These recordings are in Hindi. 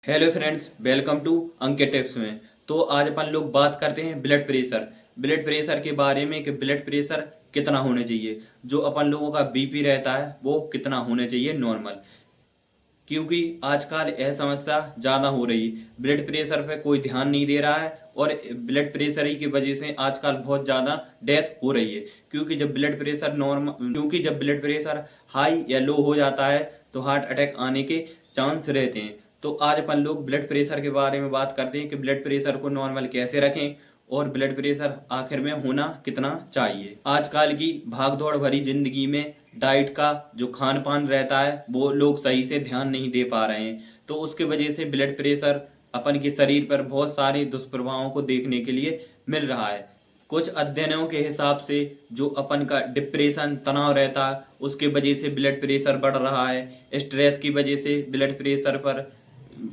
Hello friends, welcome to Ankit tips में। तो आज अपन लोग बात करते हैं ब्लड प्रेशर के बारे में कि ब्लड प्रेशर कितना होना चाहिए। जो अपन लोगों का बीपी रहता है वो कितना होना चाहिए नॉर्मल, क्योंकि आजकल यह समस्या ज़्यादा हो रही है। ब्लड प्रेशर पे कोई ध्यान नहीं दे रहा है और ब्लड प्रेशर ही की वजह से आजकल बहुत ज़्यादा डेथ हो रही है। क्योंकि जब ब्लड प्रेशर हाई या लो हो जाता है तो हार्ट अटैक आने के चांस रहते हैं। तो आज अपन लोग ब्लड प्रेशर के बारे में बात करते हैं कि ब्लड प्रेशर को नॉर्मल कैसे रखें और ब्लड प्रेशर आखिर में होना कितना चाहिए। आजकल की भागदौड़ भरी जिंदगी में डाइट का जो खान पान रहता है वो लोग सही से ध्यान नहीं दे पा रहे हैं, तो उसके वजह से ब्लड प्रेशर अपन के शरीर पर बहुत सारे दुष्प्रभावों को देखने के लिए मिल रहा है। कुछ अध्ययनों के हिसाब से जो अपन का डिप्रेशन तनाव रहता है उसके वजह से ब्लड प्रेशर बढ़ रहा है। स्ट्रेस की वजह से ब्लड प्रेशर पर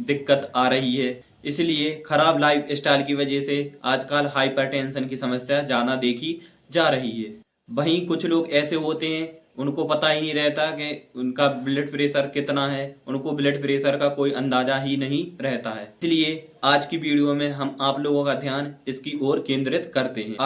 दिक्कत आ रही है। इसलिए खराब लाइफ स्टाइल की वजह से आजकल हाइपरटेंशन की समस्या ज़्यादा देखी जा रही है। वहीं कुछ लोग ऐसे होते हैं उनको पता ही नहीं रहता कि उनका ब्लड प्रेशर कितना है, उनको ब्लड प्रेशर का कोई अंदाजा ही नहीं रहता है। इसलिए आज की वीडियो में हम आप लोगों का ध्यान इसकी ओर केंद्रित करते हैं।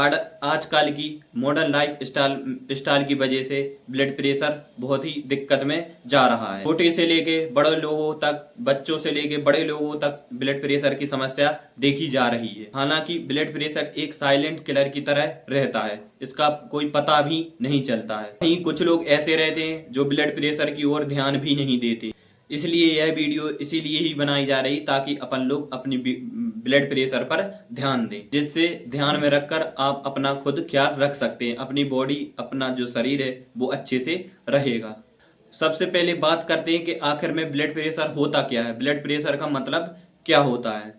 आजकल की मॉडर्न लाइफ स्टाइल की वजह से ब्लड प्रेशर बहुत ही दिक्कत में जा रहा है। छोटे से लेके बड़े लोगों तक, बच्चों से लेके बड़े लोगों तक ब्लड प्रेशर की समस्या देखी जा रही है। हालांकि ब्लड प्रेशर एक साइलेंट किलर की तरह रहता है, इसका कोई पता भी नहीं चलता है। वहीं कुछ लोग ऐसे रहते हैं जो ब्लड प्रेशर की ओर ध्यान भी नहीं देते। इसलिए यह वीडियो इसीलिए ही बनाई जा रही ताकि अपन लोग अपनी ब्लड प्रेशर पर ध्यान दें, जिससे ध्यान में रखकर आप अपना खुद ख्याल रख सकते हैं। अपनी बॉडी, अपना जो शरीर है वो अच्छे से रहेगा। सबसे पहले बात करते हैं कि आखिर में ब्लड प्रेशर होता क्या है, ब्लड प्रेशर का मतलब क्या होता है।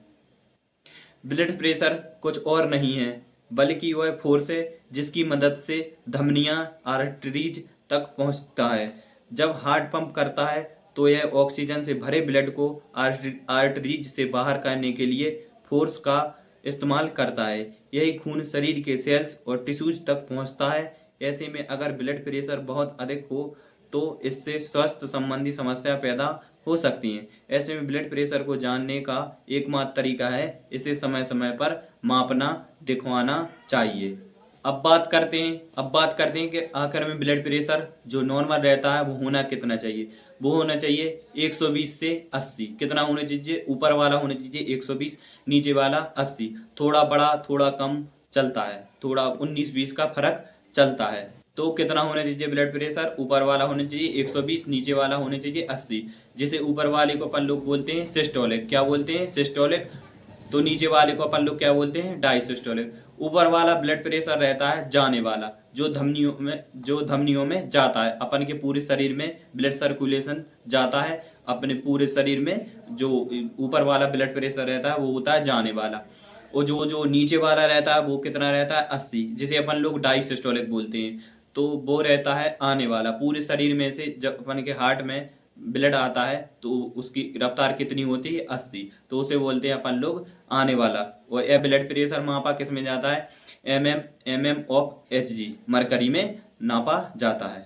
ब्लड प्रेशर कुछ और नहीं है बल्कि वह फोर्स है जिसकी मदद से धमनियां आर्टरीज तक पहुंचता है। जब हार्ट पंप करता है तो यह ऑक्सीजन से भरे ब्लड को आर्टरीज से बाहर करने के लिए फोर्स का इस्तेमाल करता है। यही खून शरीर के सेल्स और टिश्यूज तक पहुंचता है। ऐसे में अगर ब्लड प्रेशर बहुत अधिक हो तो इससे स्वास्थ्य संबंधी समस्या पैदा हो सकती हैं। ऐसे में ब्लड प्रेशर को जानने का एकमात्र तरीका है इसे समय समय पर मापना, दिखवाना चाहिए। अब बात करते हैं कि आखिर में ब्लड प्रेशर जो नॉर्मल रहता है वो होना कितना चाहिए। वो होना चाहिए 120 से 80। कितना होना चाहिए? ऊपर वाला होना चाहिए 120, नीचे वाला 80। थोड़ा बड़ा थोड़ा कम चलता है, थोड़ा 19-20 का फर्क चलता है। तो कितना होना चाहिए ब्लड प्रेशर? ऊपर वाला होना चाहिए 120, नीचे वाला होना चाहिए 80। जिसे ऊपर वाले को अपन लोग बोलते हैं सिस्टोलिक। क्या बोलते हैं? सिस्टोलिक। तो नीचे वाले को अपन लोग क्या बोलते हैं? डायसिस्टोलिक। ऊपर वाला ब्लड प्रेशर रहता है जाने वाला, जो धमनियों में जाता है। अपन के पूरे शरीर में ब्लड सर्कुलेशन जाता है। अपने पूरे शरीर में जो ऊपर वाला ब्लड प्रेशर रहता है वो होता है जाने वाला। और जो नीचे वाला रहता है वो कितना रहता है? 80, जिसे अपन लोग डायसिस्टोलिक बोलते हैं। तो वो रहता है आने वाला। पूरे शरीर में से जब अपन के हार्ट में ब्लड आता है तो उसकी रफ्तार कितनी होती है? 80। तो उसे बोलते हैं अपन लोग आने वाला। और यह ब्लड प्रेशर मापा किस में जाता है? एम ऑफ HG, मरकरी में नापा जाता है।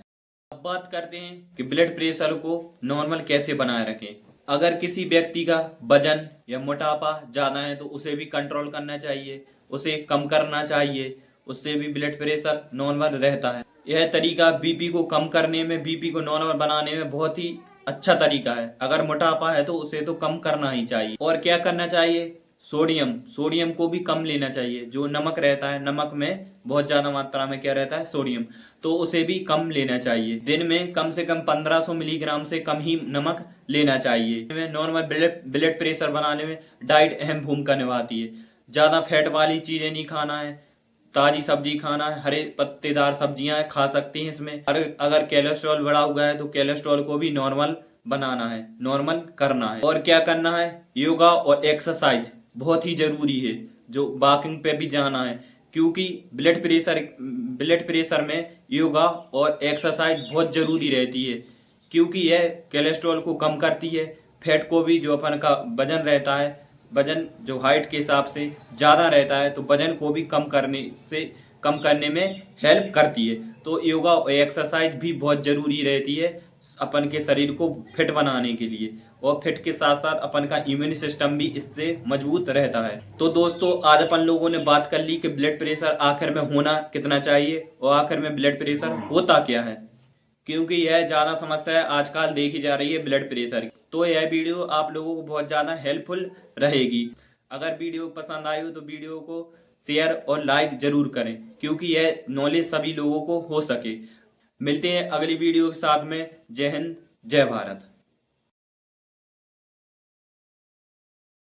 अब बात करते हैं कि ब्लड प्रेशर को नॉर्मल कैसे बनाए रखें। अगर किसी व्यक्ति का वजन या मोटापा ज़्यादा है तो उसे भी कंट्रोल करना चाहिए, उसे कम करना चाहिए, उससे भी ब्लड प्रेशर नॉर्मल रहता है। यह तरीका बीपी को कम करने में, बीपी को नॉर्मल बनाने में बहुत ही अच्छा तरीका है। अगर मोटापा है तो उसे तो कम करना ही चाहिए। और क्या करना चाहिए? सोडियम को भी कम लेना चाहिए। जो नमक रहता है, नमक में बहुत ज़्यादा मात्रा में क्या रहता है? सोडियम। तो उसे भी कम लेना चाहिए। दिन में कम से कम 1500 मिलीग्राम से कम ही नमक लेना चाहिए। नॉर्मल ब्लड प्रेशर बनाने में डाइट अहम भूमिका निभाती है। ज़्यादा फैट वाली चीज़ें नहीं खाना है, ताजी सब्जी खाना है, हरे पत्तेदार सब्जियां खा सकती हैं इसमें। अगर कोलेस्ट्रॉल बढ़ा हुआ है तो कोलेस्ट्रॉल को भी नॉर्मल बनाना है, नॉर्मल करना है। और क्या करना है? योगा और एक्सरसाइज बहुत ही जरूरी है। जो वॉकिंग पे भी जाना है, क्योंकि ब्लड प्रेशर में योगा और एक्सरसाइज बहुत जरूरी रहती है, क्योंकि यह कोलेस्ट्रॉल को कम करती है। फैट को भी, जो अपन का वजन रहता है, वजन जो हाइट के हिसाब से ज़्यादा रहता है तो वजन को भी कम करने में हेल्प करती है। तो योगा और एक्सरसाइज भी बहुत ज़रूरी रहती है अपन के शरीर को फिट बनाने के लिए, और फिट के साथ साथ अपन का इम्यून सिस्टम भी इससे मजबूत रहता है। तो दोस्तों आज अपन लोगों ने बात कर ली कि ब्लड प्रेशर आखिर में होना कितना चाहिए और आखिर में ब्लड प्रेशर होता क्या है, क्योंकि यह ज़्यादा समस्या आजकल देखी जा रही है ब्लड प्रेशर की। तो यह वीडियो आप लोगों को बहुत ज़्यादा हेल्पफुल रहेगी। अगर वीडियो पसंद आई हो तो वीडियो को शेयर और लाइक जरूर करें, क्योंकि यह नॉलेज सभी लोगों को हो सके। मिलते हैं अगली वीडियो के साथ में। जय हिंद, जय भारत।